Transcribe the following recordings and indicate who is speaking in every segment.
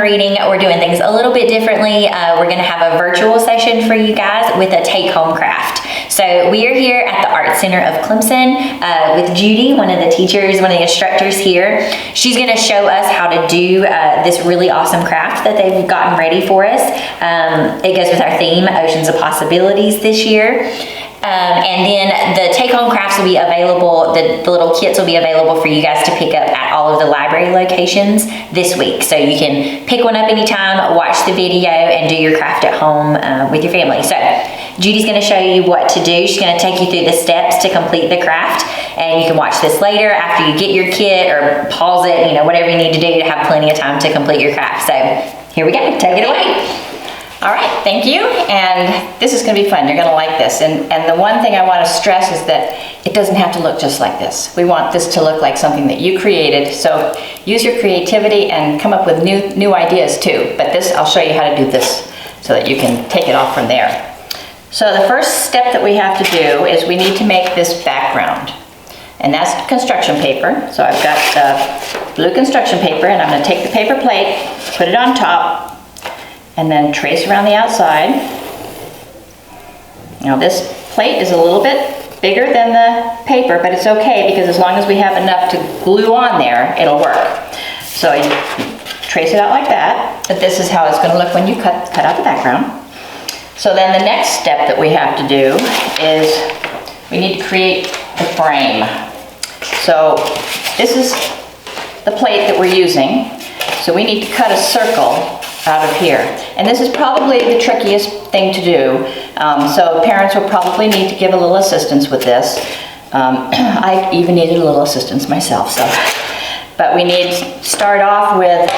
Speaker 1: reading, we're doing things a little bit differently. We're gonna have a virtual session for you guys with a take-home craft. So we are here at the Arts Center of Clemson with Judy, one of the teachers, one of the instructors here. She's gonna show us how to do this really awesome craft that they've gotten ready for us. It goes with our theme, Oceans of Possibilities, this year. And then the take-home crafts will be available, the little kits will be available for you guys to pick up at all of the library locations this week. So you can pick one up anytime, watch the video, and do your craft at home with your family. So Judy's gonna show you what to do. She's gonna take you through the steps to complete the craft, and you can watch this later after you get your kit, or pause it, whatever you need to do to have plenty of time to complete your craft. So here we go, take it away.
Speaker 2: All right, thank you, and this is going to be fun. You're going to like this, and the one thing I want to stress is that it doesn't have to look just like this. We want this to look like something that you created, so use your creativity and come up with new ideas too. But this, I'll show you how to do this so that you can take it off from there. So the first step that we have to do is we need to make this background, and that's construction paper. So I've got the blue construction paper, and I'm going to take the paper plate, put it on top, and then trace around the outside. Now this plate is a little bit bigger than the paper, but it's okay because as long as we have enough to glue on there, it'll work. So you trace it out like that, but this is how it's going to look when you cut out the background. So then the next step that we have to do is we need to create the frame. So this is the plate that we're using. So we need to cut a circle out of here. And this is probably the trickiest thing to do. So parents will probably need to give a little assistance with this. I even needed a little assistance myself. But we need to start off with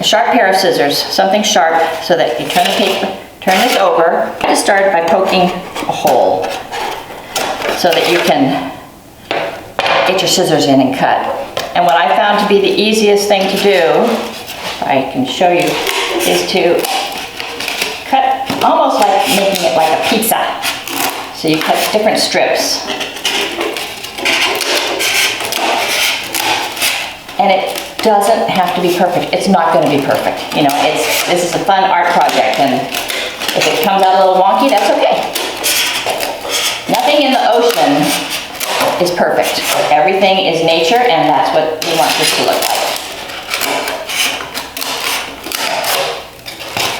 Speaker 2: a sharp pair of scissors, something sharp, so that you turn the paper, turn this over. Just start by poking a hole so that you can get your scissors in and cut. And what I found to be the easiest thing to do, I can show you, is to cut almost like making it like a pizza. So you cut different strips. And it doesn't have to be perfect. It's not going to be perfect. This is a fun art project, and if it comes out a little wonky, that's okay. Nothing in the ocean is perfect. Everything is nature, and that's what we want this to look like.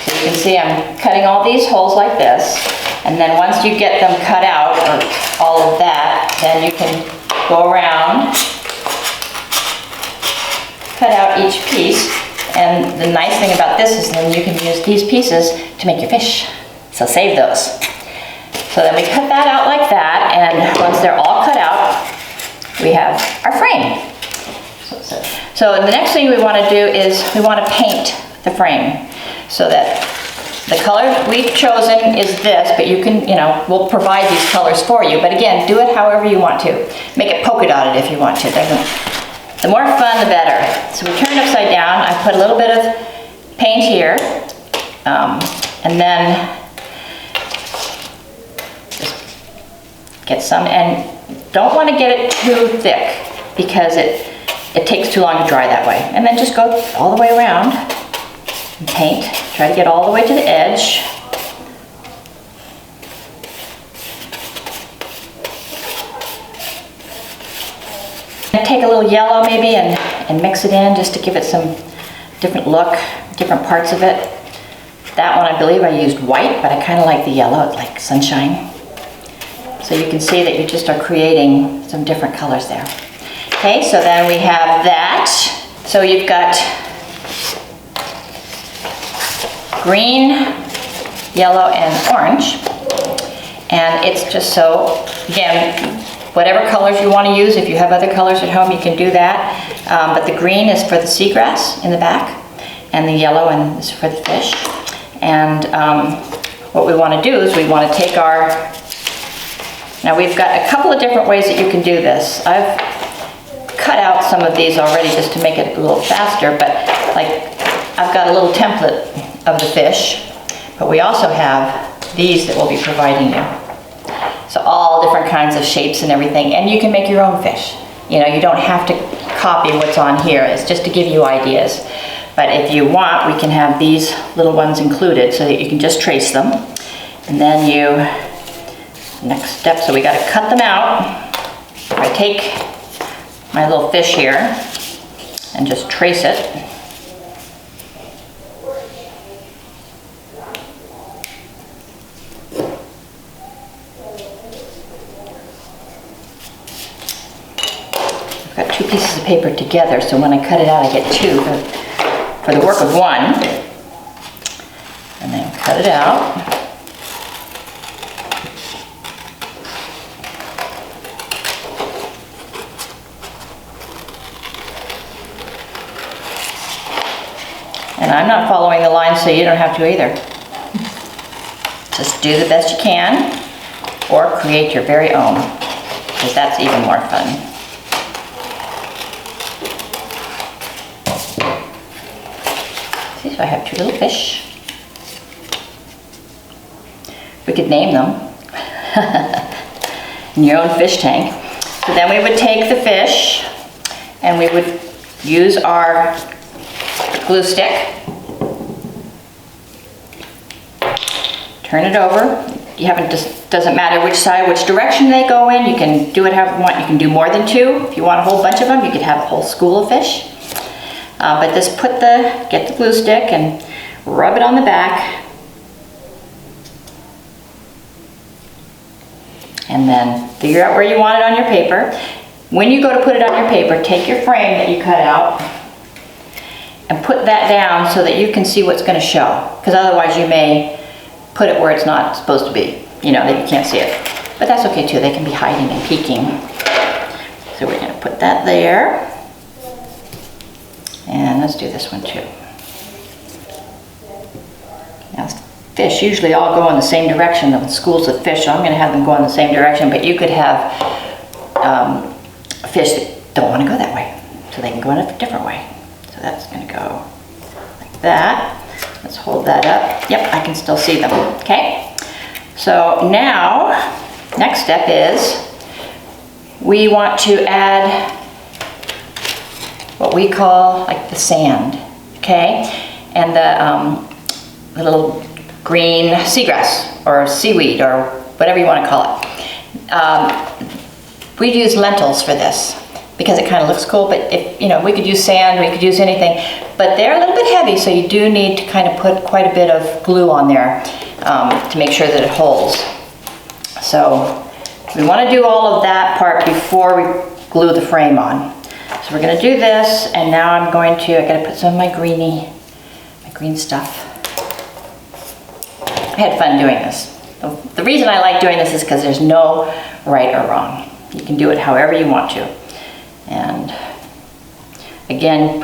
Speaker 2: You can see I'm cutting all these holes like this, and then once you get them cut out, or all of that, then you can go around, cut out each piece, and the nice thing about this is then you can use these pieces to make your fish, so save those. So then we cut that out like that, and once they're all cut out, we have our frame. So the next thing we want to do is we want to paint the frame. So that the color we've chosen is this, but you can, we'll provide these colors for you. But again, do it however you want to. Make it polka dotted if you want to. The more fun, the better. So we turn it upside down. I put a little bit of paint here, and then just get some. And don't want to get it too thick because it takes too long to dry that way. And then just go all the way around. And paint. Try to get all the way to the edge. And take a little yellow maybe and mix it in just to give it some different look, different parts of it. That one I believe I used white, but I kind of like the yellow. It's like sunshine. So you can see that you just are creating some different colors there. Okay, so then we have that. So you've got green, yellow, and orange. And it's just so, again, whatever colors you want to use. If you have other colors at home, you can do that. But the green is for the seagrass in the back, and the yellow is for the fish. And what we want to do is we want to take our, now we've got a couple of different ways that you can do this. I've cut out some of these already just to make it a little faster, but like I've got a little template of the fish, but we also have these that we'll be providing you. So all different kinds of shapes and everything, and you can make your own fish. You know, you don't have to copy what's on here. It's just to give you ideas. But if you want, we can have these little ones included so that you can just trace them. And then next step, so we got to cut them out. I take my little fish here and just trace it. I've got 2 pieces of paper together, so when I cut it out, I get 2 for the work of 1. And then cut it out. And I'm not following the line, so you don't have to either. Just do the best you can, or create your very own, because that's even more fun. See, so I have 2 little fish. We could name them in your own fish tank. So then we would take the fish, and we would use our glue stick, turn it over. Doesn't matter which side, which direction they go in. You can do it however you want. You can do more than 2. If you want a whole bunch of them, you could have a whole school of fish. But just get the glue stick and rub it on the back. And then figure out where you want it on your paper. When you go to put it on your paper, take your frame that you cut out and put that down so that you can see what's going to show. Because otherwise you may put it where it's not supposed to be, that you can't see it. But that's okay too, they can be hiding and peeking. So we're going to put that there. And let's do this one too. Now fish usually all go in the same direction, the schools of fish, so I'm going to have them go in the same direction, but you could have fish that don't want to go that way, so they can go in a different way. So that's going to go like that. Let's hold that up. Yep, I can still see them. Okay. So now, next step is we want to add what we call like the sand. Okay, and the little green seagrass or seaweed or whatever you want to call it. We use lentils for this, because it kind of looks cool, but if, we could use sand, we could use anything, but they're a little bit heavy, so you do need to kind of put quite a bit of glue on there to make sure that it holds. So we want to do all of that part before we glue the frame on. So we're going to do this, and now I got to put some of my green stuff. I had fun doing this. The reason I like doing this is because there's no right or wrong. You can do it however you want to. And again,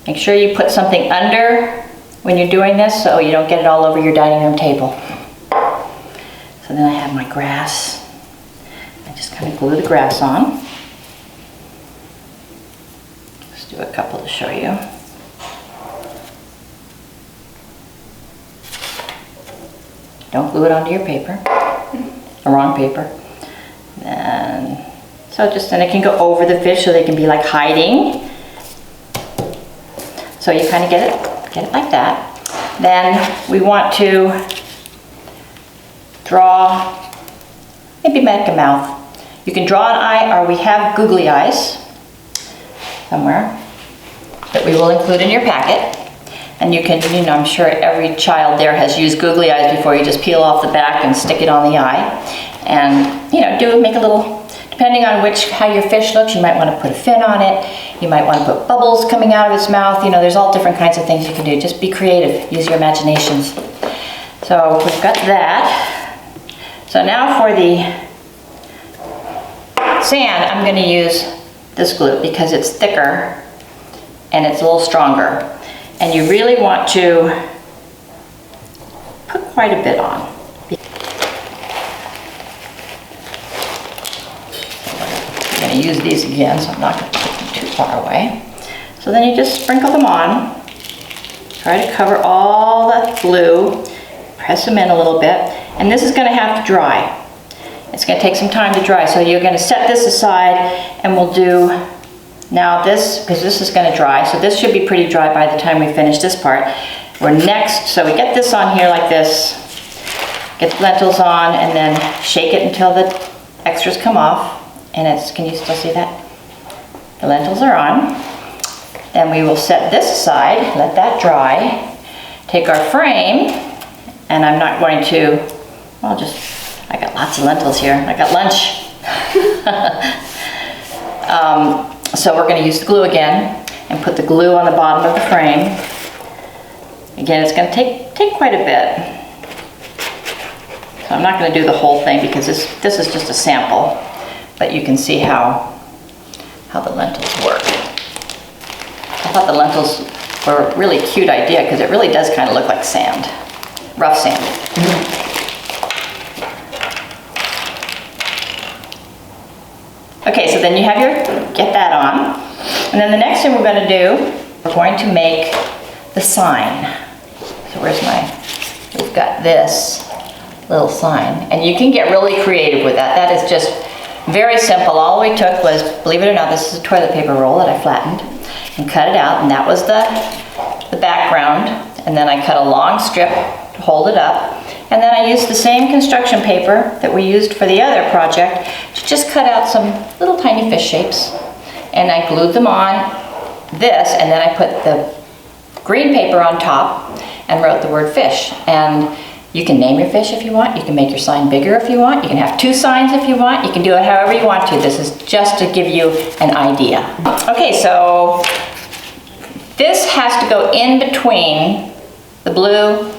Speaker 2: make sure you put something under when you're doing this so you don't get it all over your dining room table. So then I have my grass. I just kind of glue the grass on. Let's do a couple to show you. Don't glue it onto your paper, the wrong paper. And then it can go over the fish so they can be like hiding. So you kind of get it like that. Then we want to draw, maybe make a mouth. You can draw an eye, or we have googly eyes somewhere that we will include in your packet. And you can, I'm sure every child there has used googly eyes before. You just peel off the back and stick it on the eye. And, make a little, depending on how your fish looks, you might want to put a fin on it. You might want to put bubbles coming out of its mouth. There's all different kinds of things you can do. Just be creative, use your imaginations. So we've got that. So now for the sand, I'm going to use this glue because it's thicker and it's a little stronger. And you really want to put quite a bit on. I'm going to use these again, so I'm not going to put them too far away. So then you just sprinkle them on. Try to cover all that glue. Press them in a little bit. And this is going to have to dry. It's going to take some time to dry. So you're going to set this aside, and we'll do Now this, because this is gonna dry, so this should be pretty dry by the time we finish this part. We're next, so we get this on here like this, get the lentils on, and then shake it until the extras come off. And it's, can you still see that? The lentils are on. Then we will set this aside, let that dry. Take our frame, and I'm not going to, well, I got lots of lentils here. I got lunch. So we're gonna use the glue again and put the glue on the bottom of the frame. Again, it's gonna take quite a bit. So I'm not gonna do the whole thing because this is just a sample, but you can see how the lentils work. I thought the lentils were a really cute idea because it really does kind of look like sand, rough sand. Okay, so then you have get that on. And then the next thing we're gonna do, we're going to make the sign. So we've got this little sign. And you can get really creative with that. That is just very simple. All we took was, believe it or not, this is a toilet paper roll that I flattened and cut it out, and that was the background. And then I cut a long strip to hold it up. And then I used the same construction paper that we used for the other project to just cut out some little tiny fish shapes. And I glued them on this, and then I put the green paper on top and wrote the word fish. And you can name your fish if you want. You can make your sign bigger if you want. You can have 2 signs if you want. You can do it however you want to. This is just to give you an idea. Okay, so this has to go in between the blue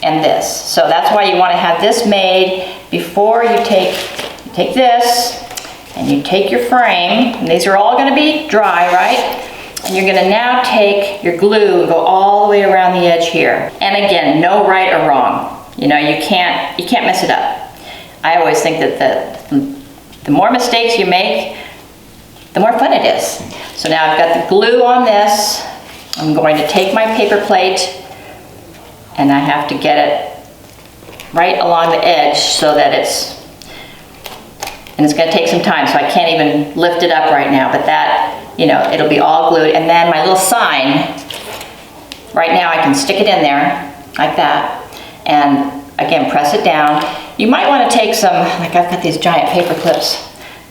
Speaker 2: and this. So that's why you want to have this made before you take this and you take your frame, and these are all going to be dry, right? And you're going to now take your glue and go all the way around the edge here. And again, no right or wrong. You know, you can't mess it up. I always think that the more mistakes you make, the more fun it is. So now I've got the glue on this. I'm going to take my paper plate, and I have to get it right along the edge so that it's going to take some time, so I can't even lift it up right now, but that, you know, it'll be all glued. And then my little sign, right now I can stick it in there like that, and again, press it down. You might want to take some, like I've got these giant paper clips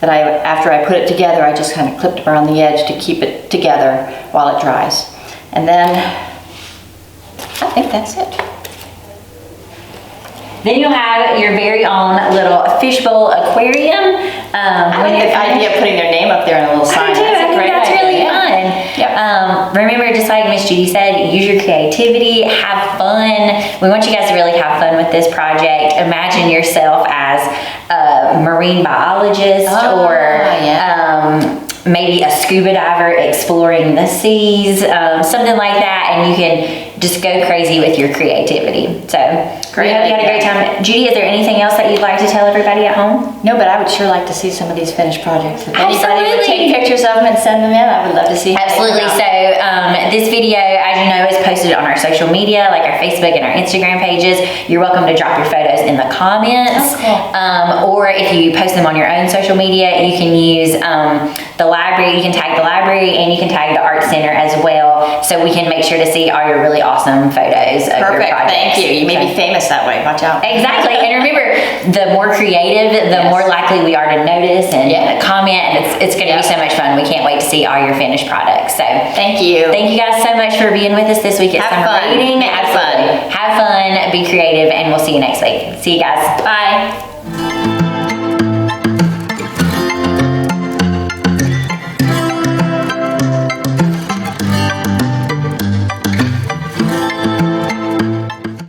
Speaker 2: that after I put it together, I just kind of clipped around the edge to keep it together while it dries. And then I think that's it.
Speaker 1: Then you'll have your very own little fishbowl aquarium.
Speaker 2: I like the idea of putting their name up there in a little sign.
Speaker 1: I do. I think that's really fun.
Speaker 2: Yep.
Speaker 1: Remember, just like Miss Judy said, use your creativity, have fun. We want you guys to really have fun with this project. Imagine yourself as a marine biologist maybe a scuba diver exploring the seas, something like that, and you can just go crazy with your creativity. So we hope you had a great time. Judy, is there anything else that you'd like to tell everybody at home?
Speaker 2: No, but I would sure like to see some of these finished projects. If anybody would take pictures of them and send them in, I would love to see.
Speaker 1: Absolutely. So this video, as you know, is posted on our social media, like our Facebook and our Instagram pages. You're welcome to drop your photos in the comments.
Speaker 2: Oh, cool.
Speaker 1: Or if you post them on your own social media, you can use the library. You can tag the library, and you can tag the Arts Center as well, so we can make sure to see all your really awesome photos of your projects.
Speaker 2: Thank you. You may be famous that way. Watch out.
Speaker 1: Exactly. And remember, the more creative, the more likely we are to notice and comment, and it's going to be so much fun. We can't wait to see all your finished products. So
Speaker 2: thank you.
Speaker 1: Thank you guys so much for being with us this week at Summer Reading.
Speaker 2: Have fun.
Speaker 1: Have fun, be creative, and we'll see you next week. See you guys.
Speaker 2: Bye.